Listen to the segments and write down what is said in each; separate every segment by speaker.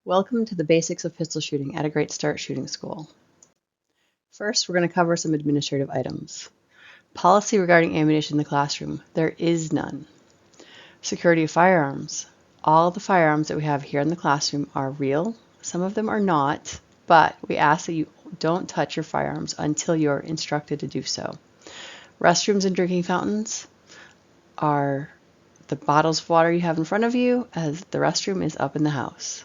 Speaker 1: Welcome to the basics of pistol shooting at a Great Start Shooting School. First, we're going to cover some administrative items. Policy regarding ammunition in the classroom. There is none. Security of firearms. All the firearms that we have here in the classroom are real. Some of them are not, but we ask that you don't touch your firearms until you're instructed to do so. Restrooms and drinking fountains are the bottles of water you have in front of you, as the restroom is up in the house.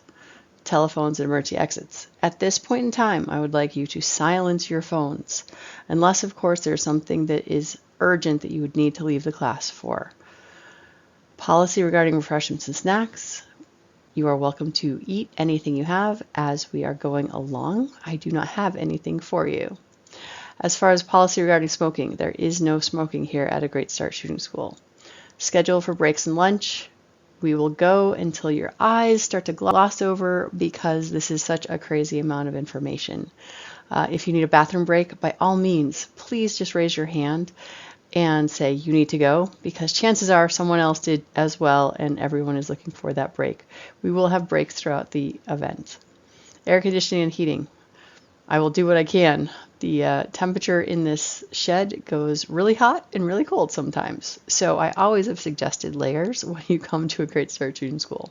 Speaker 1: Telephones and emergency exits. At this point in time, I would like you to silence your phones, unless, of course, there's something that is urgent that you would need to leave the class for. Policy regarding refreshments and snacks. You are welcome to eat anything you have as we are going along. I do not have anything for you. As far as policy regarding smoking, there is no smoking here at a Great Start Shooting School. Schedule for breaks and lunch. We will go until your eyes start to gloss over because this is such a crazy amount of information. If you need a bathroom break, by all means, please just raise your hand and say you need to go, because chances are someone else did as well and everyone is looking for that break. We will have breaks throughout the event. Air conditioning and heating. I will do what I can. The temperature in this shed goes really hot and really cold sometimes. So I always have suggested layers when you come to a Great Start Shooting School.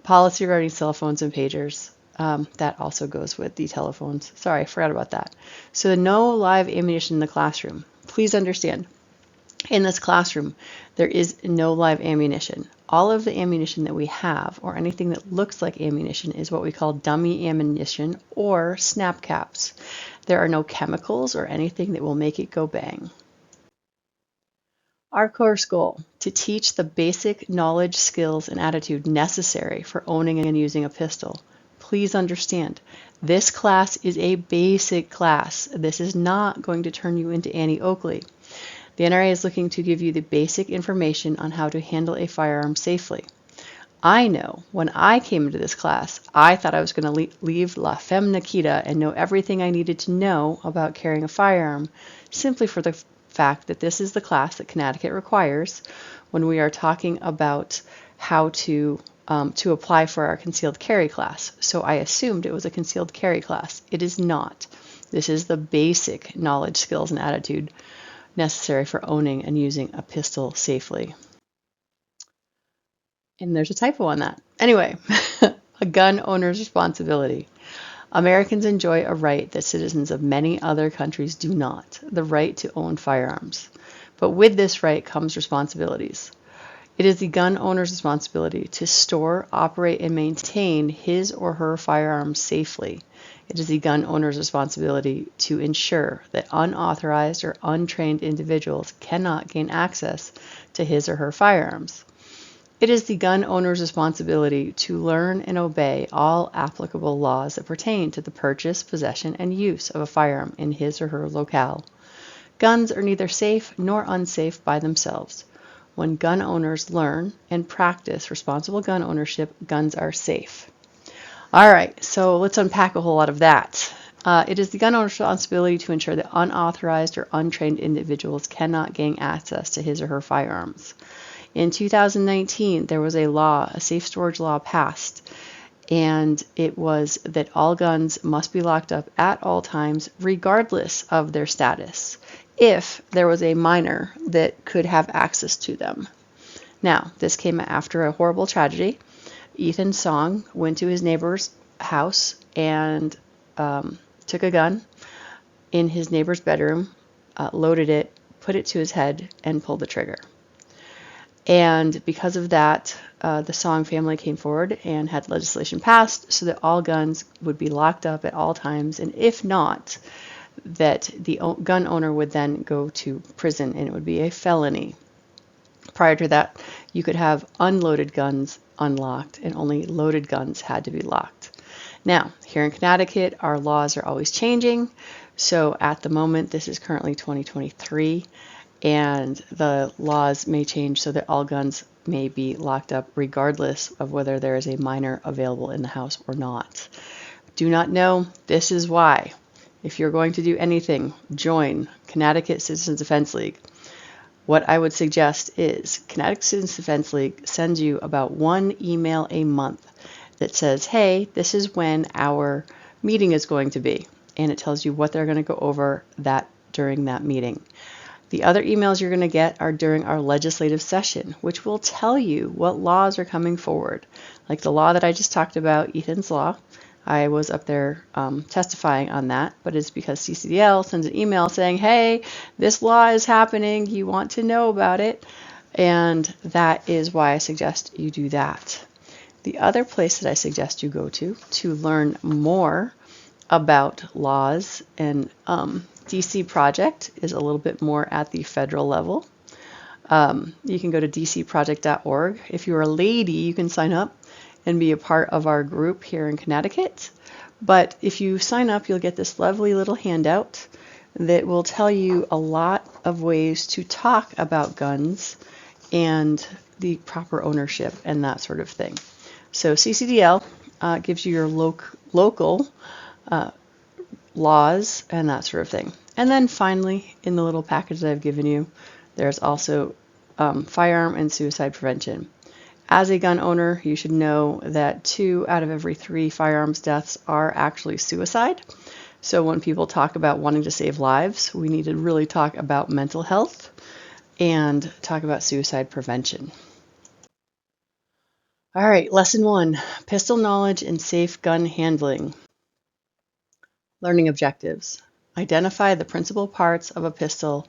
Speaker 1: Policy regarding cell phones and pagers. That also goes with the telephones. Sorry, I forgot about that. So no live ammunition in the classroom. Please understand, in this classroom, there is no live ammunition. All of the ammunition that we have, or anything that looks like ammunition, is what we call dummy ammunition or snap caps. There are no chemicals or anything that will make it go bang. Our course goal: to teach the basic knowledge, skills, and attitude necessary for owning and using a pistol. Please understand, this class is a basic class. This is not going to turn you into Annie Oakley. The NRA is looking to give you the basic information on how to handle a firearm safely. I know when I came into this class, I thought I was going to leave La Femme Nikita and know everything I needed to know about carrying a firearm, simply for the fact that this is the class that Connecticut requires when we are talking about how to apply for our concealed carry class. So I assumed it was a concealed carry class. It is not. This is the basic knowledge, skills, and attitude necessary for owning and using a pistol safely. And there's a typo on that. Anyway, a gun owner's responsibility. Americans enjoy a right that citizens of many other countries do not, the right to own firearms. But with this right comes responsibilities. It is the gun owner's responsibility to store, operate, and maintain his or her firearms safely. It is the gun owner's responsibility to ensure that unauthorized or untrained individuals cannot gain access to his or her firearms. It is the gun owner's responsibility to learn and obey all applicable laws that pertain to the purchase, possession, and use of a firearm in his or her locale. Guns are neither safe nor unsafe by themselves. When gun owners learn and practice responsible gun ownership, guns are safe. All right, so let's unpack a whole lot of that. It is the gun owner's responsibility to ensure that unauthorized or untrained individuals cannot gain access to his or her firearms. In 2019, there was a law, a safe storage law passed, and it was that all guns must be locked up at all times, regardless of their status, if there was a minor that could have access to them. Now, this came after a horrible tragedy. Ethan Song went to his neighbor's house and took a gun in his neighbor's bedroom, loaded it, put it to his head, and pulled the trigger. And because of that, the Song family came forward and had legislation passed so that all guns would be locked up at all times, and if not, that the gun owner would then go to prison and it would be a felony. Prior to that, you could have unloaded guns unlocked and only loaded guns had to be locked. Now, here in Connecticut, our laws are always changing. So at the moment, this is currently 2023, and the laws may change so that all guns may be locked up regardless of whether there is a minor available in the house or not. Do not know. This is why. If you're going to do anything, join Connecticut Citizens Defense League. What I would suggest is Connecticut Citizens Defense League sends you about one email a month that says, hey, this is when our meeting is going to be. And it tells you what they're going to go over that during that meeting. The other emails you're going to get are during our legislative session, which will tell you what laws are coming forward. Like the law that I just talked about, Ethan's Law. I was up there testifying on that, but it's because CCDL sends an email saying, hey, this law is happening. You want to know about it. And that is why I suggest you do that. The other place that I suggest you go to learn more about laws and DC Project is a little bit more at the federal level. You can go to dcproject.org. If you're a lady, you can sign up and be a part of our group here in Connecticut. But if you sign up, you'll get this lovely little handout that will tell you a lot of ways to talk about guns and the proper ownership and that sort of thing. So CCDL gives you your local laws and that sort of thing. And then finally, in the little package that I've given you, there's also firearm and suicide prevention. As a gun owner, you should know that 2 out of every 3 firearms deaths are actually suicide. So when people talk about wanting to save lives, we need to really talk about mental health and talk about suicide prevention. All right, lesson 1, pistol knowledge and safe gun handling. Learning objectives. Identify the principal parts of a pistol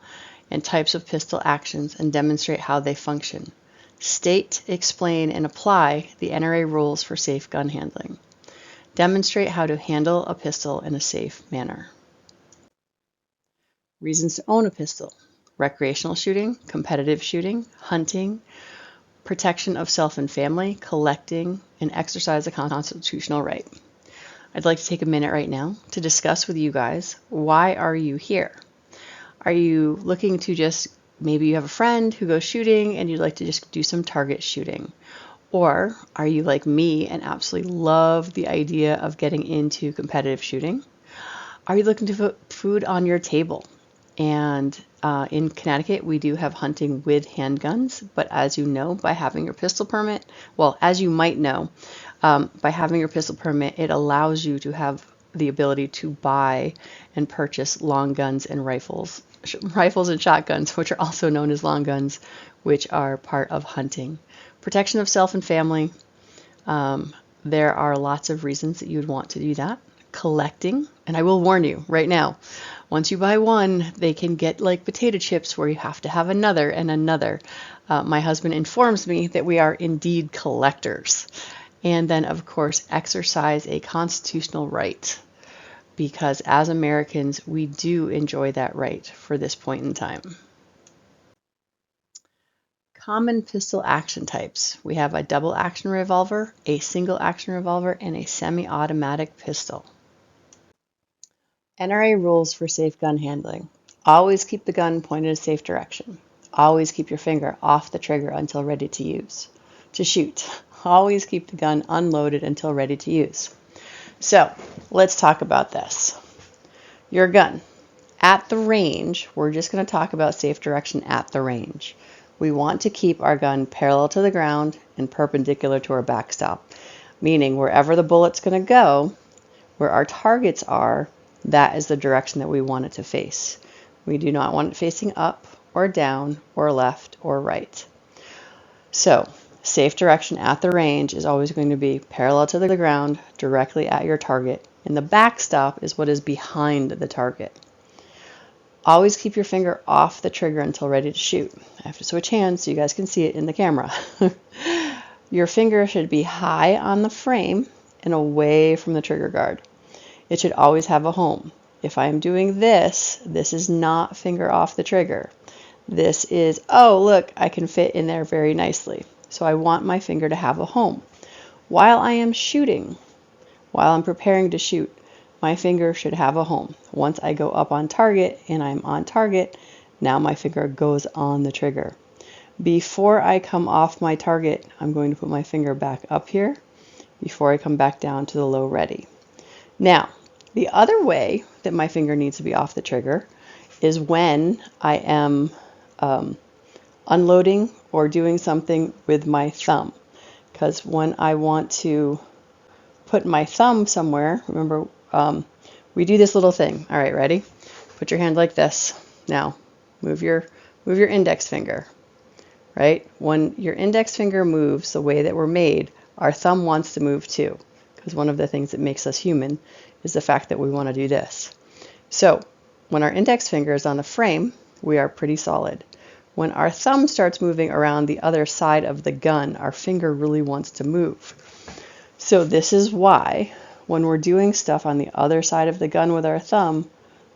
Speaker 1: and types of pistol actions and demonstrate how they function. State, explain, and apply the NRA rules for safe gun handling. Demonstrate how to handle a pistol in a safe manner. Reasons to own a pistol. Recreational shooting, competitive shooting, hunting, protection of self and family, collecting, and exercise a constitutional right. I'd like to take a minute right now to discuss with you guys, why are you here? Are you looking to just, maybe you have a friend who goes shooting and you'd like to just do some target shooting? Or are you like me and absolutely love the idea of getting into competitive shooting? Are you looking to put food on your table? And in Connecticut, we do have hunting with handguns, but as you know, by having your pistol permit, well, as you might know, by having your pistol permit, it allows you to have the ability to buy and purchase long guns and rifles and shotguns, which are also known as long guns, which are part of hunting. Protection of self and family. There are lots of reasons that you would want to do that. Collecting, and I will warn you right now, once you buy one, they can get like potato chips where you have to have another and another. My husband informs me that we are indeed collectors. And then, of course, exercise a constitutional right, because as Americans, we do enjoy that right for this point in time. Common pistol action types. We have a double action revolver, a single action revolver, and a semi-automatic pistol. NRA rules for safe gun handling. Always keep the gun pointed in a safe direction. Always keep your finger off the trigger until ready to shoot. Always keep the gun unloaded until ready to use. So let's talk about this. Your gun. At the range, we're just going to talk about safe direction at the range. We want to keep our gun parallel to the ground and perpendicular to our backstop, meaning wherever the bullet's going to go, where our targets are, that is the direction that we want it to face. We do not want it facing up or down or left or right. So, safe direction at the range is always going to be parallel to the ground, directly at your target, and the backstop is what is behind the target. Always keep your finger off the trigger until ready to shoot. I have to switch hands so you guys can see it in the camera. Your finger should be high on the frame and away from the trigger guard. It should always have a home. If I'm doing this, this is not finger off the trigger. This is, oh, look, I can fit in there very nicely. So I want my finger to have a home. While I am shooting, while I'm preparing to shoot, my finger should have a home. Once I go up on target and I'm on target, now my finger goes on the trigger. Before I come off my target, I'm going to put my finger back up here before I come back down to the low ready. Now, the other way that my finger needs to be off the trigger is when I am unloading or doing something with my thumb. Because when I want to put my thumb somewhere, remember, we do this little thing. All right, ready? Put your hand like this. Now, move your index finger, right? When your index finger moves the way that we're made, our thumb wants to move too, because one of the things that makes us human is the fact that we want to do this. So when our index finger is on the frame, we are pretty solid. When our thumb starts moving around the other side of the gun, our finger really wants to move. So this is why when we're doing stuff on the other side of the gun with our thumb,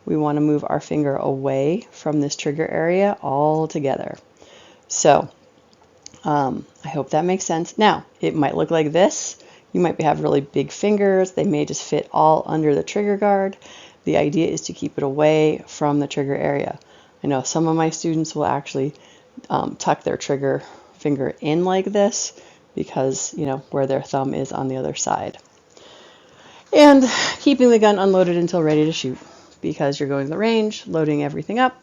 Speaker 1: we want to move our finger away from this trigger area altogether. So I hope that makes sense. Now, it might look like this. You might have really big fingers. They may just fit all under the trigger guard. The idea is to keep it away from the trigger area. I know some of my students will actually tuck their trigger finger in like this because, you know, where their thumb is on the other side. And keeping the gun unloaded until ready to shoot, because you're going to the range, loading everything up,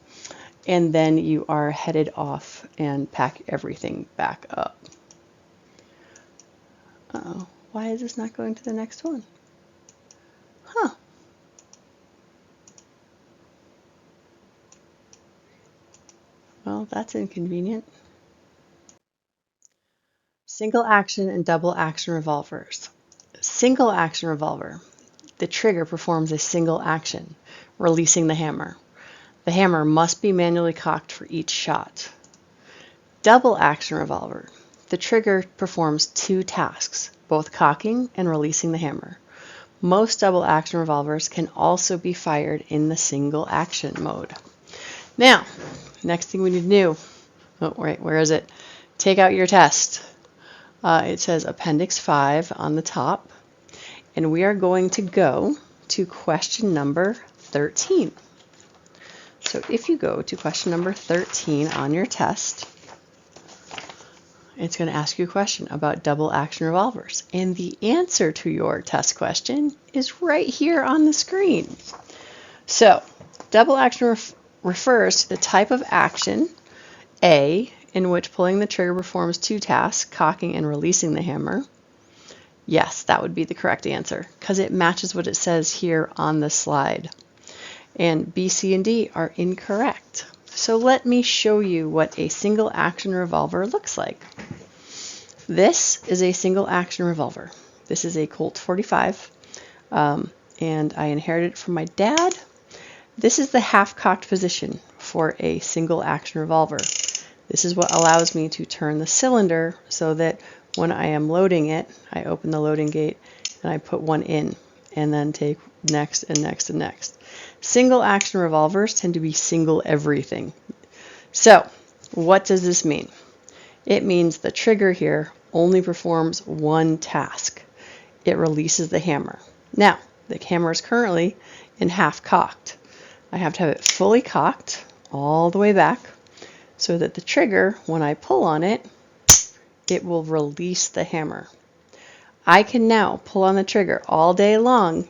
Speaker 1: and then you are headed off and pack everything back up. Uh-oh, why is this not going to the next one? Huh. Well, that's inconvenient. Single action and double action revolvers. Single action revolver. The trigger performs a single action, releasing the hammer. The hammer must be manually cocked for each shot. Double action revolver. The trigger performs two tasks, both cocking and releasing the hammer. Most double action revolvers can also be fired in the single action mode. Now, next thing we need to do, oh, right, where is it? Take out your test. It says Appendix 5 on the top, and we are going to go to question number 13. So if you go to question number 13 on your test, it's going to ask you a question about double action revolvers. And the answer to your test question is right here on the screen. So double action refers to the type of action, A, in which pulling the trigger performs two tasks, cocking and releasing the hammer. Yes, that would be the correct answer because it matches what it says here on the slide. And B, C, and D are incorrect. So let me show you what a single action revolver looks like. This is a single action revolver. This is a Colt 45, and I inherited it from my dad. This is the half-cocked position for a single action revolver. This is what allows me to turn the cylinder so that when I am loading it, I open the loading gate and I put one in and then take next and next and next. Single action revolvers tend to be single everything. So what does this mean? It means the trigger here only performs one task. It releases the hammer. Now, the hammer is currently in half cocked. I have to have it fully cocked all the way back so that the trigger, when I pull on it, it will release the hammer. I can now pull on the trigger all day long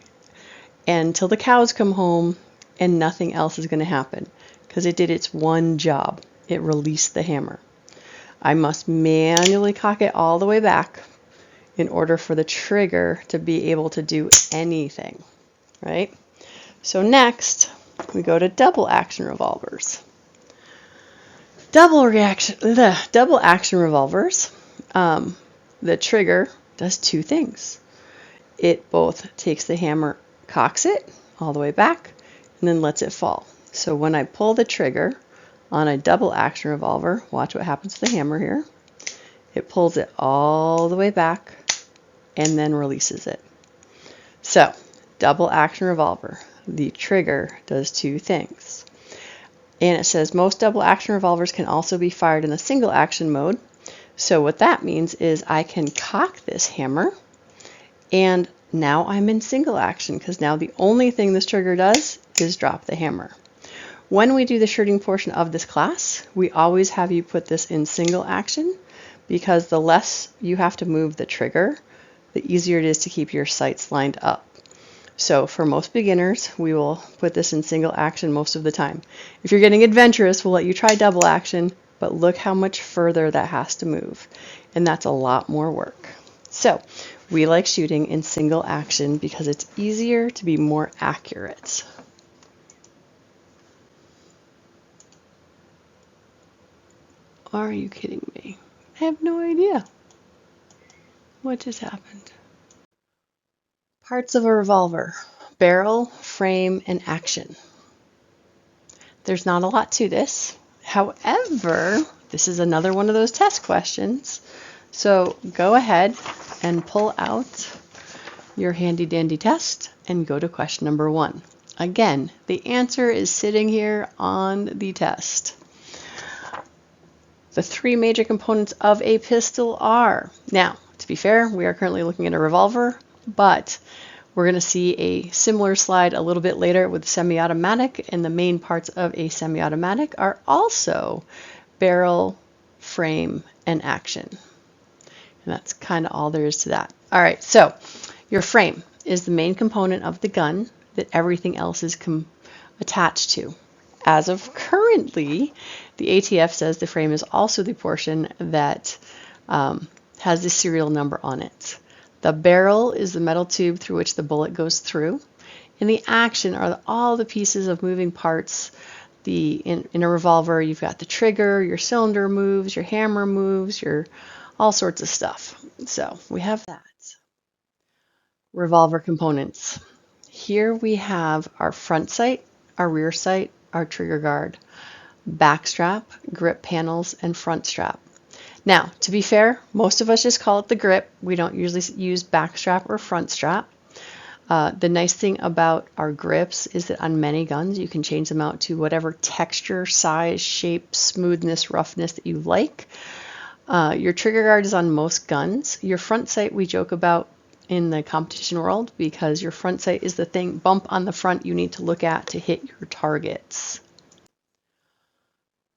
Speaker 1: until the cows come home and nothing else is going to happen because it did its one job. It released the hammer. I must manually cock it all the way back in order for the trigger to be able to do anything, right? So next, we go to double action revolvers. Double action revolvers, the trigger does two things. It both takes the hammer, cocks it all the way back, and then lets it fall. So when I pull the trigger on a double action revolver, watch what happens to the hammer here. It pulls it all the way back and then releases it. So, double action revolver, the trigger does two things. And it says most double action revolvers can also be fired in the single action mode. So what that means is I can cock this hammer and now I'm in single action because now the only thing this trigger does is drop the hammer. When we do the shooting portion of this class, we always have you put this in single action because the less you have to move the trigger, the easier it is to keep your sights lined up. So for most beginners, we will put this in single action most of the time. If you're getting adventurous, we'll let you try double action, but look how much further that has to move. And that's a lot more work. So We like shooting in single action because it's easier to be more accurate. Are you kidding me? I have no idea what just happened. Parts of a revolver: barrel, frame, and action. There's not a lot to this. However, this is another one of those test questions. So go ahead and pull out your handy dandy test and go to question number 1. Again, the answer is sitting here on the test. The 3 major components of a pistol are, now, to be fair, we are currently looking at a revolver, but we're going to see a similar slide a little bit later with semi-automatic, and the main parts of a semi-automatic are also barrel, frame, and action. And that's kind of all there is to that. All right, so your frame is the main component of the gun that everything else is attached to. As of currently, the ATF says the frame is also the portion that has the serial number on it. The barrel is the metal tube through which the bullet goes through. And the action are all the pieces of moving parts. In a revolver, you've got the trigger, your cylinder moves, your hammer moves, your all sorts of stuff. So we have that. Revolver components. Here we have our front sight, our rear sight, our trigger guard, back strap, grip panels, and front strap. Now, to be fair, most of us just call it the grip. We don't usually use back strap or front strap. The nice thing about our grips is that on many guns, you can change them out to whatever texture, size, shape, smoothness, roughness that you like. Your trigger guard is on most guns. Your front sight we joke about in the competition world because your front sight is the bump on the front you need to look at to hit your targets.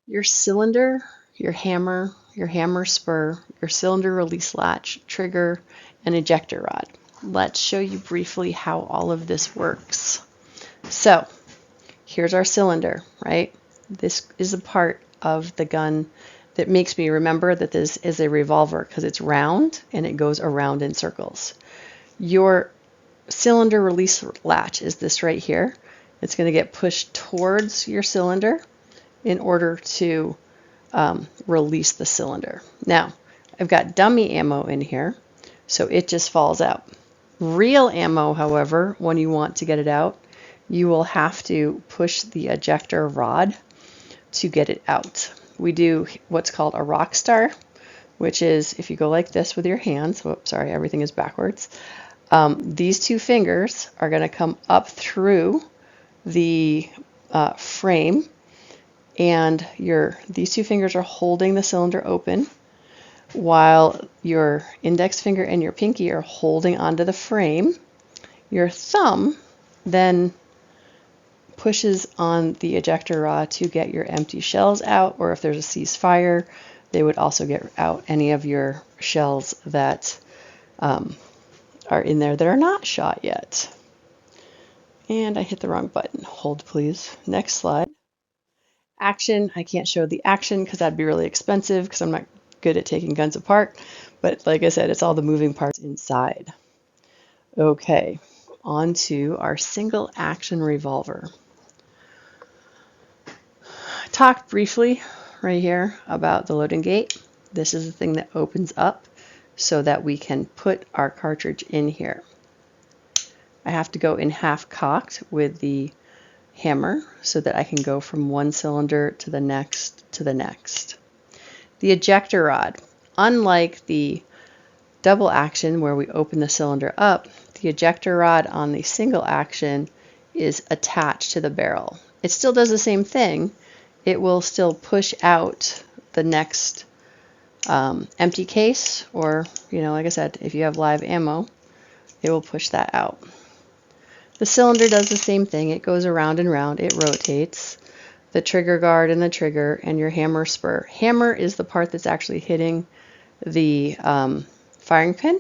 Speaker 1: Your cylinder, your hammer spur, your cylinder release latch, trigger, and ejector rod. Let's show you briefly how all of this works. So here's our cylinder, right? This is a part of the gun that makes me remember that this is a revolver because it's round and it goes around in circles. Your cylinder release latch is this right here. It's going to get pushed towards your cylinder in order to release the cylinder. Now, I've got dummy ammo in here, so it just falls out. Real ammo, however, when you want to get it out, you will have to push the ejector rod to get it out. We do what's called a rock star, which is if you go like this with your hands, whoops, sorry, everything is backwards. These 2 fingers are going to come up through the frame, and these 2 fingers are holding the cylinder open while your index finger and your pinky are holding onto the frame. Your thumb then pushes on the ejector rod to get your empty shells out, or if there's a ceasefire, they would also get out any of your shells that are in there that are not shot yet. And I hit the wrong button. Hold, please. Next slide. Action. I can't show the action because that'd be really expensive because I'm not good at taking guns apart. But like I said, it's all the moving parts inside. Okay, on to our single action revolver. I talked briefly right here about the loading gate. This is the thing that opens up so that we can put our cartridge in here. I have to go in half cocked with the hammer so that I can go from one cylinder to the next to the next. The ejector rod, unlike the double action where we open the cylinder up, the ejector rod on the single action is attached to the barrel. It still does the same thing. It will still push out the next empty case, or, like I said, if you have live ammo, it will push that out. The cylinder does the same thing. It goes around and round. It rotates. The trigger guard and the trigger and your hammer spur. Hammer is the part that's actually hitting the firing pin,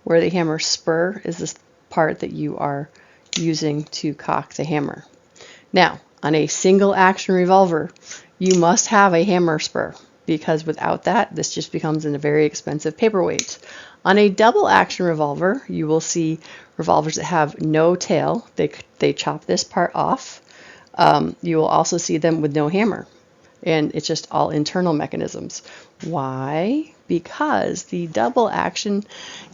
Speaker 1: where the hammer spur is this part that you are using to cock the hammer. Now, on a single action revolver, you must have a hammer spur, because without that, this just becomes a very expensive paperweight. On a double action revolver, you will see revolvers that have no tail. They chop this part off. You will also see them with no hammer, and it's just all internal mechanisms. Why? Because the double action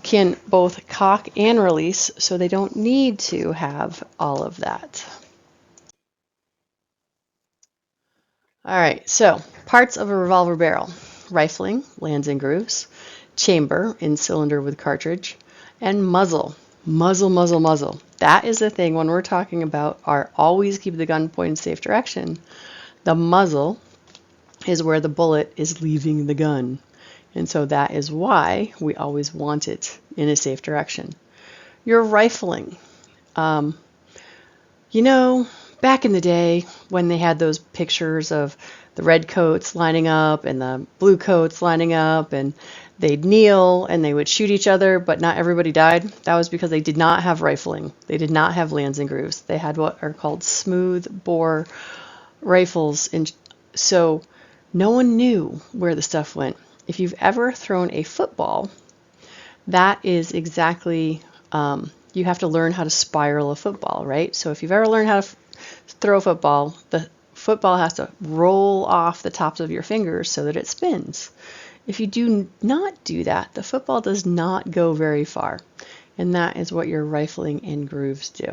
Speaker 1: can both cock and release, so they don't need to have all of that. All right, so parts of a revolver barrel: rifling, lands and grooves; chamber, in cylinder with cartridge; and muzzle. Muzzle, muzzle, muzzle. That is the thing when we're talking about our always keep the gun pointed in safe direction. The muzzle is where the bullet is leaving the gun. And so that is why we always want it in a safe direction. You're rifling. Um, you know, back in the day when they had those pictures of the red coats lining up and the blue coats lining up, and they'd kneel and they would shoot each other, but not everybody died. That was because they did not have rifling. They did not have lands and grooves. They had what are called smooth bore rifles. And so no one knew where the stuff went. If you've ever thrown a football, that is exactly, you have to learn how to spiral a football, right? So if you've ever learned how to throw a football, the football has to roll off the tops of your fingers so that it spins. If you do not do that, the football does not go very far. And that is what your rifling and grooves do.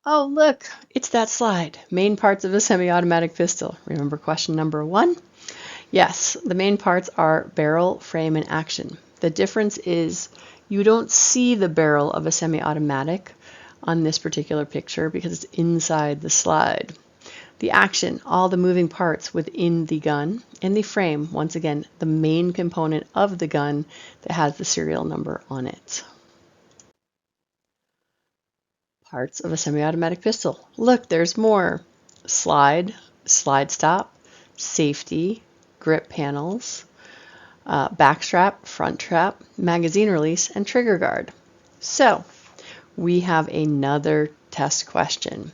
Speaker 1: Oh, look, it's that slide. Main parts of a semi-automatic pistol. Remember question number 1? Yes, the main parts are barrel, frame, and action. The difference is you don't see the barrel of a semi-automatic on this particular picture because it's inside the slide. The action, all the moving parts within the gun, and the frame, once again, the main component of the gun that has the serial number on it. Parts of a semi-automatic pistol. Look, there's more. Slide, slide stop, safety, grip panels, back strap, front strap, magazine release, and trigger guard. So we have another test question.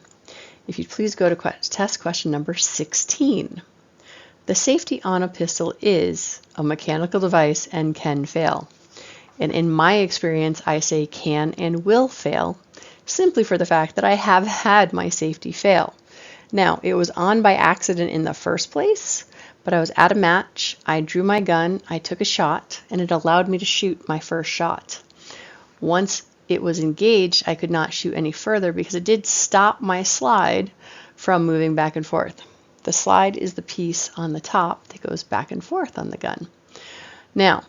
Speaker 1: If you'd please go to test question number 16. The safety on a pistol is a mechanical device and can fail. And in my experience, I say can and will fail simply for the fact that I have had my safety fail. Now, it was on by accident in the first place, but I was at a match, I drew my gun, I took a shot, and it allowed me to shoot my first shot. Once it was engaged, I could not shoot any further because it did stop my slide from moving back and forth. The slide is the piece on the top that goes back and forth on the gun. Now,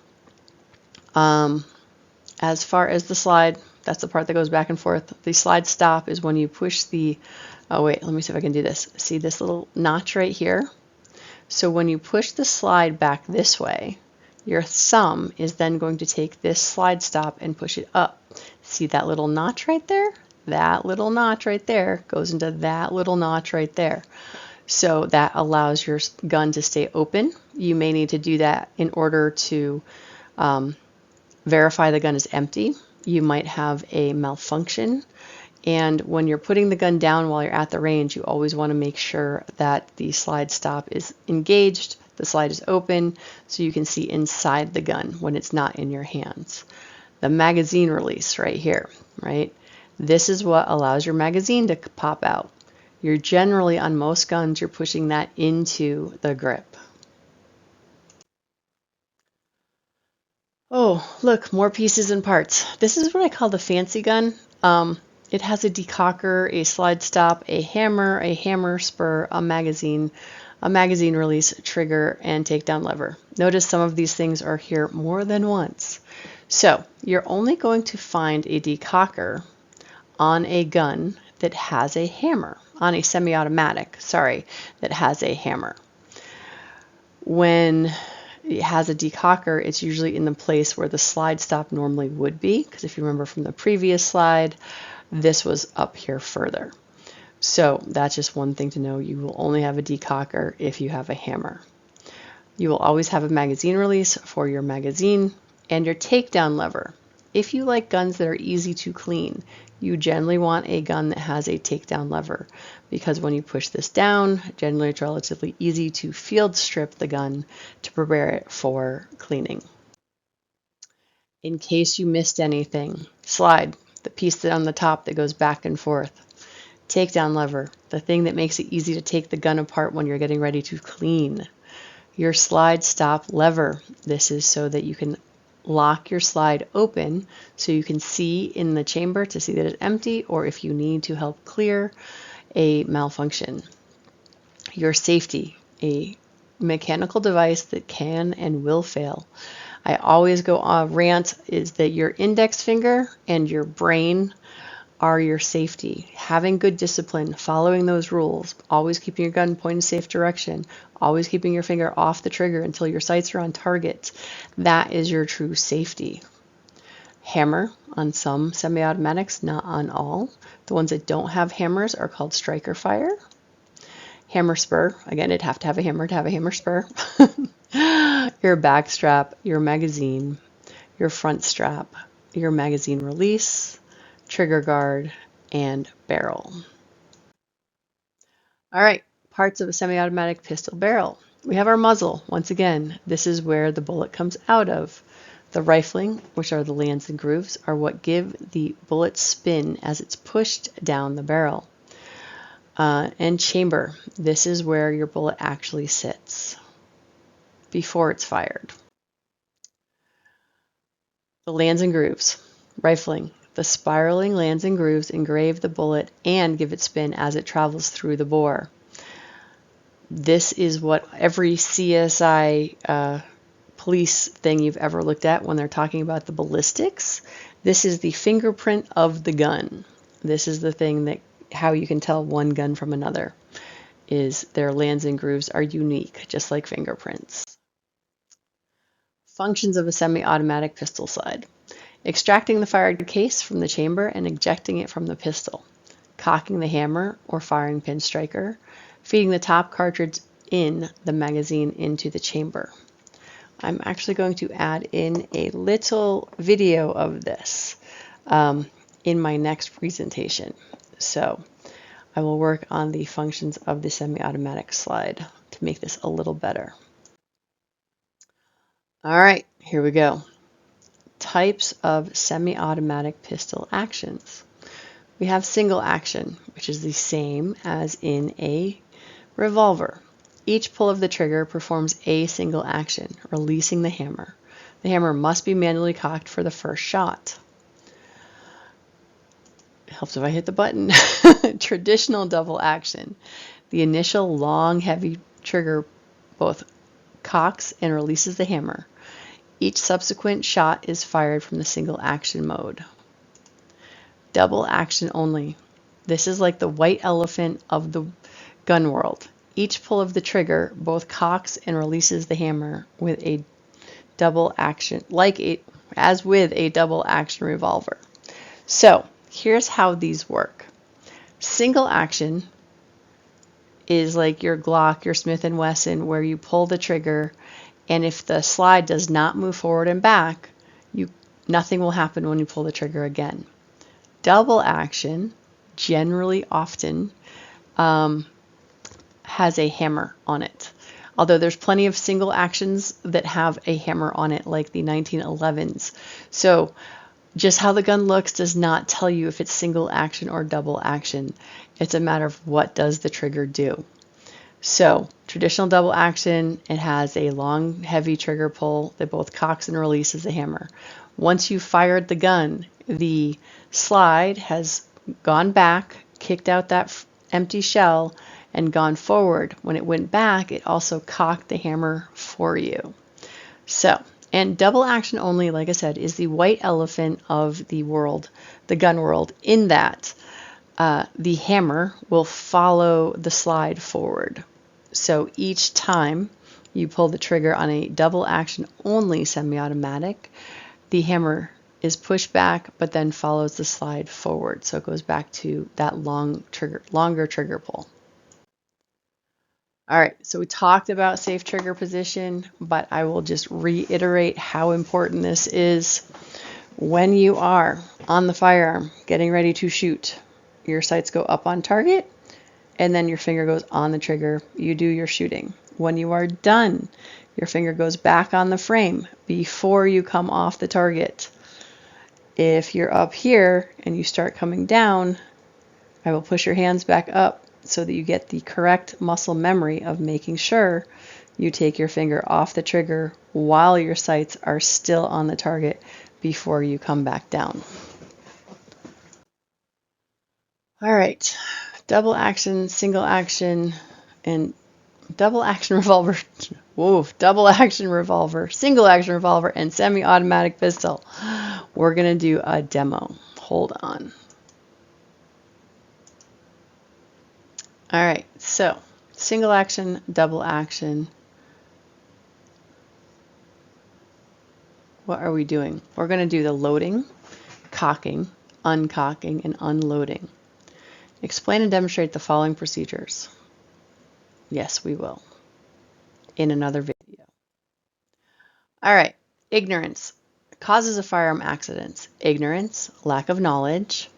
Speaker 1: as far as the slide, that's the part that goes back and forth. The slide stop is when you push the, oh wait, let me see if I can do this. See this little notch right here? So when you push the slide back this way, your thumb is then going to take this slide stop and push it up. See that little notch right there? That little notch right there goes into that little notch right there. So that allows your gun to stay open. You may need to do that in order to verify the gun is empty. You might have a malfunction. And when you're putting the gun down while you're at the range, you always want to make sure that the slide stop is engaged, the slide is open, so you can see inside the gun when it's not in your hands. The magazine release right here, right? This is what allows your magazine to pop out. You're generally, on most guns, you're pushing that into the grip. Oh, look, more pieces and parts. This is what I call the fancy gun. It has a decocker, a slide stop, a hammer spur, a magazine release, trigger, and takedown lever. Notice some of these things are here more than once. So you're only going to find a decocker on a gun that has a hammer, on a semi-automatic, sorry, that has a hammer. When it has a decocker, it's usually in the place where the slide stop normally would be, because if you remember from the previous slide, this was up here further. So that's just one thing to know. You will only have a decocker if you have a hammer. You will always have a magazine release for your magazine and your takedown lever. If you like guns that are easy to clean, you generally want a gun that has a takedown lever, because when you push this down, generally it's relatively easy to field strip the gun to prepare it for cleaning. In case you missed anything, slide, the piece that on the top that goes back and forth. Takedown lever, the thing that makes it easy to take the gun apart when you're getting ready to clean. Your slide stop lever, this is so that you can lock your slide open so you can see in the chamber to see that it's empty, or if you need to help clear a malfunction. Your safety, a mechanical device that can and will fail. I always go on rant is that your index finger and your brain are your safety. Having good discipline, following those rules, always keeping your gun pointed in a safe direction, always keeping your finger off the trigger until your sights are on target. That is your true safety. Hammer on some semi-automatics, not on all. The ones that don't have hammers are called striker fire. Hammer spur, again, it'd have to have a hammer to have a hammer spur. Your back strap, your magazine, your front strap, your magazine release, trigger guard, and barrel. All right, parts of a semi-automatic pistol barrel. We have our muzzle. Once again, this is where the bullet comes out of. The rifling, which are the lands and grooves, are what give the bullet spin as it's pushed down the barrel. And chamber, this is where your bullet actually sits before it's fired. The lands and grooves, rifling. The spiraling lands and grooves engrave the bullet and give it spin as it travels through the bore. This is what every CSI police thing you've ever looked at when they're talking about the ballistics. This is the fingerprint of the gun. This is the thing that how you can tell one gun from another, is their lands and grooves are unique, just like fingerprints. Functions of a semi-automatic pistol slide. Extracting the fired case from the chamber and ejecting it from the pistol. Cocking the hammer or firing pin striker. Feeding the top cartridge in the magazine into the chamber. I'm actually going to add in a little video of this in my next presentation. So I will work on the functions of the semi-automatic slide to make this a little better. All right, here we go. Types of semi-automatic pistol actions. We have single action, which is the same as in a revolver. Each pull of the trigger performs a single action, releasing the hammer. The hammer must be manually cocked for the first shot. It helps if I hit the button. Traditional double action. The initial long, heavy trigger both cocks and releases the hammer. Each subsequent shot is fired from the single action mode. Double action only. This is like the white elephant of the gun world. Each pull of the trigger both cocks and releases the hammer with a double action, as with a double action revolver. So here's how these work. Single action is like your Glock, your Smith & Wesson, where you pull the trigger, and if the slide does not move forward and back, nothing will happen when you pull the trigger again. Double action, generally often, has a hammer on it. Although there's plenty of single actions that have a hammer on it, like the 1911s. So just how the gun looks does not tell you if it's single action or double action. It's a matter of what does the trigger do. So traditional double action, it has a long, heavy trigger pull that both cocks and releases the hammer. Once you've fired the gun, the slide has gone back, kicked out that empty shell, and gone forward. When it went back, it also cocked the hammer for you. So, and double action only, like I said, is the white elephant of the world, the gun world, in that the hammer will follow the slide forward. So each time you pull the trigger on a double action only semi-automatic, the hammer is pushed back but then follows the slide forward. So it goes back to that longer trigger pull. All right, so we talked about safe trigger position, but I will just reiterate how important this is. When you are on the firearm, getting ready to shoot, your sights go up on target, and then your finger goes on the trigger. You do your shooting. When you are done, your finger goes back on the frame before you come off the target. If you're up here and you start coming down, I will push your hands back up so that you get the correct muscle memory of making sure you take your finger off the trigger while your sights are still on the target before you come back down. All right, double action, single action, and double action revolver. Whoa, double action revolver, single action revolver, and semi-automatic pistol. We're gonna do a demo. Hold on. All right, so single action, double action. What are we doing? We're going to do the loading, cocking, uncocking, and unloading. Explain and demonstrate the following procedures. Yes, we will. In another video. All right, ignorance. Causes of firearm accidents. Ignorance, lack of knowledge,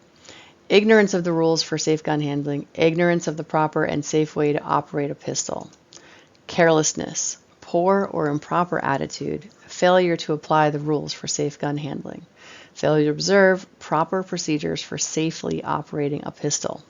Speaker 1: ignorance of the rules for safe gun handling, ignorance of the proper and safe way to operate a pistol. Carelessness, poor or improper attitude, failure to apply the rules for safe gun handling, failure to observe proper procedures for safely operating a pistol.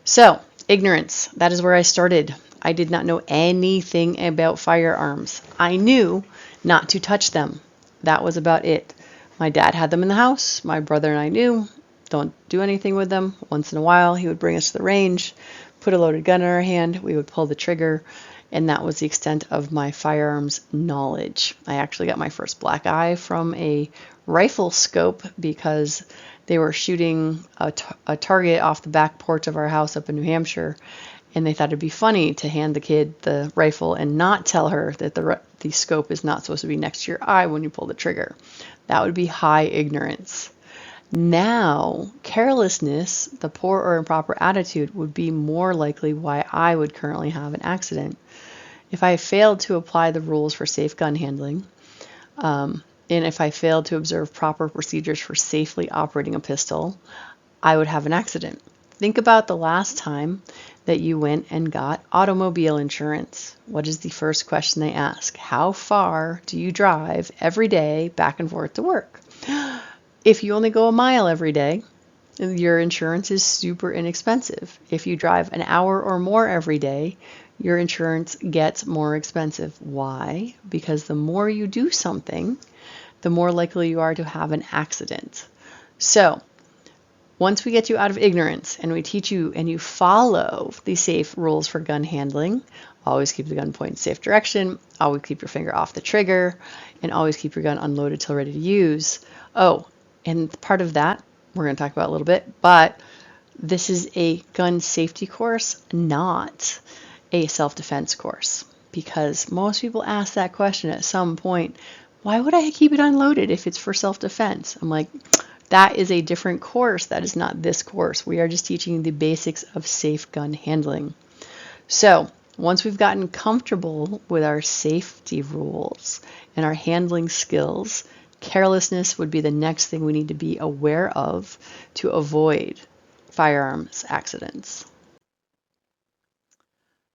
Speaker 1: So, ignorance, that is where I started. I did not know anything about firearms. I knew not to touch them. That was about it. My dad had them in the house. My brother and I knew, don't do anything with them. Once in a while, he would bring us to the range, put a loaded gun in our hand, we would pull the trigger, and that was the extent of my firearms knowledge. I actually got my first black eye from a rifle scope because they were shooting a target off the back porch of our house up in New Hampshire, and they thought it'd be funny to hand the kid the rifle and not tell her that the scope is not supposed to be next to your eye when you pull the trigger. That would be high ignorance. Now, carelessness, the poor or improper attitude, would be more likely why I would currently have an accident. If I failed to apply the rules for safe gun handling, and if I failed to observe proper procedures for safely operating a pistol, I would have an accident. Think about the last time that you went and got automobile insurance. What is the first question they ask? How far do you drive every day back and forth to work? If you only go a mile every day, your insurance is super inexpensive. If you drive an hour or more every day, your insurance gets more expensive. Why? Because the more you do something, the more likely you are to have an accident. So, once we get you out of ignorance and we teach you and you follow the safe rules for gun handling, always keep the gun pointed in safe direction, always keep your finger off the trigger, and always keep your gun unloaded till ready to use. Oh, and part of that we're going to talk about a little bit, but this is a gun safety course, not a self-defense course, because most people ask that question at some point. Why would I keep it unloaded if it's for self-defense? I'm like, that is a different course. That is not this course. We are just teaching the basics of safe gun handling. So once we've gotten comfortable with our safety rules and our handling skills, carelessness would be the next thing we need to be aware of to avoid firearms accidents.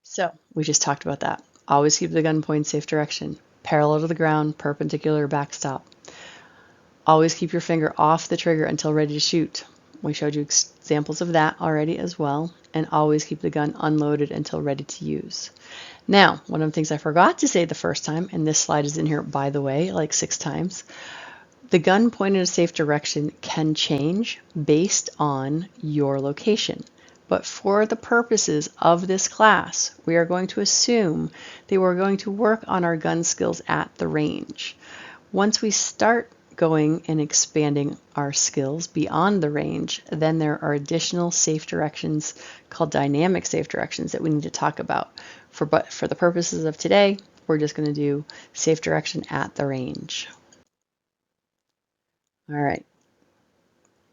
Speaker 1: So we just talked about that. Always keep the gun pointed safe direction, parallel to the ground, perpendicular backstop. Always keep your finger off the trigger until ready to shoot. We showed you examples of that already as well. And always keep the gun unloaded until ready to use. Now, one of the things I forgot to say the first time, and this slide is in here, by the way, like 6 times, the gun pointed in a safe direction can change based on your location. But for the purposes of this class, we are going to assume that we're going to work on our gun skills at the range. Once we start going and expanding our skills beyond the range, then there are additional safe directions called dynamic safe directions that we need to talk about. But for the purposes of today, we're just going to do safe direction at the range. All right,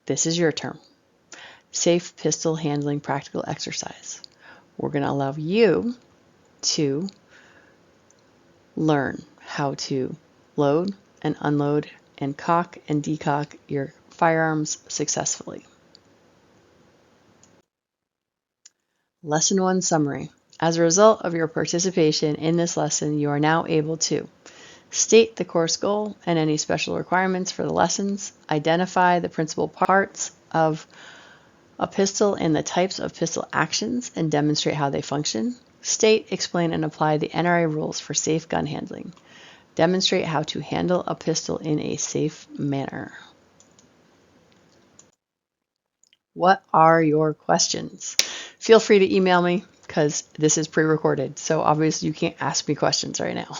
Speaker 1: this is your term. Safe pistol handling practical exercise. We're going to allow you to learn how to load and unload and cock and decock your firearms successfully. Lesson 1 summary. As a result of your participation in this lesson, you are now able to state the course goal and any special requirements for the lessons, identify the principal parts of a pistol and the types of pistol actions and demonstrate how they function, state, explain, and apply the NRA rules for safe gun handling, demonstrate how to handle a pistol in a safe manner. What are your questions? Feel free to email me because this is pre-recorded, so obviously you can't ask me questions right now.